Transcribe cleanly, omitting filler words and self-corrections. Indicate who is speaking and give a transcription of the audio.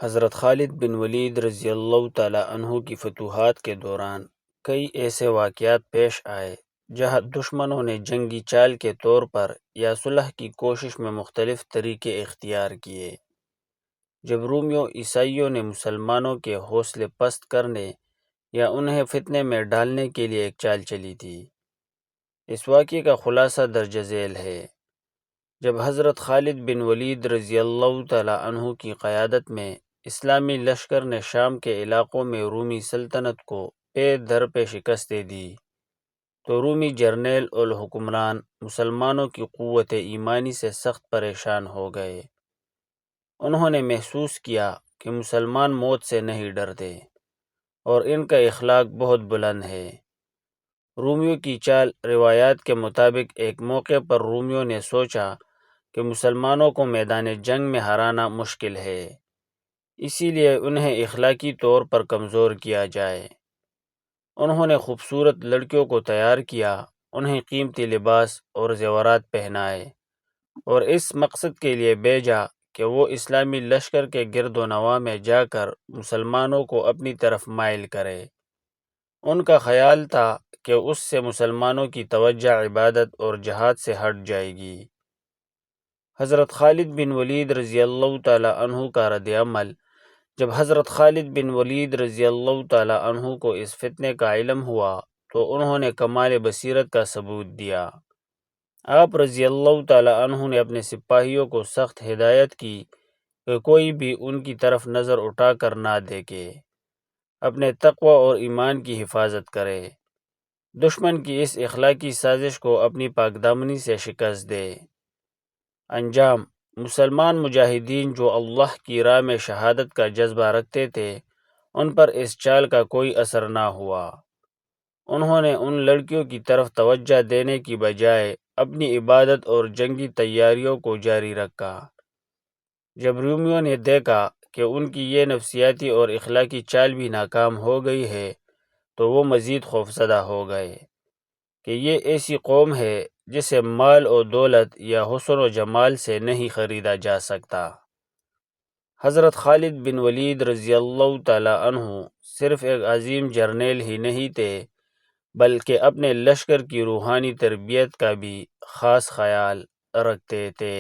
Speaker 1: حضرت خالد بن ولید رضی اللہ تعالیٰ عنہ کی فتوحات کے دوران کئی ایسے واقعات پیش آئے جہاں دشمنوں نے جنگی چال کے طور پر یا صلح کی کوشش میں مختلف طریقے اختیار کیے۔ جب رومیوں عیسائیوں نے مسلمانوں کے حوصلے پست کرنے یا انہیں فتنے میں ڈالنے کے لیے ایک چال چلی تھی۔ اس واقعے کا خلاصہ درج ذیل ہے۔ جب حضرت خالد بن ولید رضی اللہ تعالیٰ عنہ کی قیادت میں اسلامی لشکر نے شام کے علاقوں میں رومی سلطنت کو پے در پہ شکستیں دی تو رومی جرنیل اور حکمران مسلمانوں کی قوت ایمانی سے سخت پریشان ہو گئے۔ انہوں نے محسوس کیا کہ مسلمان موت سے نہیں ڈرتے اور ان کا اخلاق بہت بلند ہے۔ رومیوں کی چال روایات کے مطابق ایک موقع پر رومیوں نے سوچا کہ مسلمانوں کو میدان جنگ میں ہرانا مشکل ہے، اسی لیے انہیں اخلاقی طور پر کمزور کیا جائے۔ انہوں نے خوبصورت لڑکیوں کو تیار کیا، انہیں قیمتی لباس اور زیورات پہنائے اور اس مقصد کے لیے بھیجا کہ وہ اسلامی لشکر کے گرد و نواح میں جا کر مسلمانوں کو اپنی طرف مائل کرے۔ ان کا خیال تھا کہ اس سے مسلمانوں کی توجہ عبادت اور جہاد سے ہٹ جائے گی۔ حضرت خالد بن ولید رضی اللہ تعالیٰ عنہ کا رد عمل: جب حضرت خالد بن ولید رضی اللہ تعالیٰ عنہ کو اس فتنے کا علم ہوا تو انہوں نے کمال بصیرت کا ثبوت دیا۔ آپ رضی اللہ تعالیٰ عنہ نے اپنے سپاہیوں کو سخت ہدایت کی کہ کوئی بھی ان کی طرف نظر اٹھا کر نہ دیکھے، اپنے تقوی اور ایمان کی حفاظت کرے، دشمن کی اس اخلاقی سازش کو اپنی پاکدامنی سے شکست دے۔ انجام: مسلمان مجاہدین جو اللہ کی راہ میں شہادت کا جذبہ رکھتے تھے ان پر اس چال کا کوئی اثر نہ ہوا۔ انہوں نے ان لڑکیوں کی طرف توجہ دینے کی بجائے اپنی عبادت اور جنگی تیاریوں کو جاری رکھا۔ جب رومیوں نے دیکھا کہ ان کی یہ نفسیاتی اور اخلاقی چال بھی ناکام ہو گئی ہے تو وہ مزید خوفزدہ ہو گئے کہ یہ ایسی قوم ہے جسے مال و دولت یا حسن و جمال سے نہیں خریدا جا سکتا۔ حضرت خالد بن ولید رضی اللہ تعالیٰ عنہ صرف ایک عظیم جرنیل ہی نہیں تھے بلکہ اپنے لشکر کی روحانی تربیت کا بھی خاص خیال رکھتے تھے۔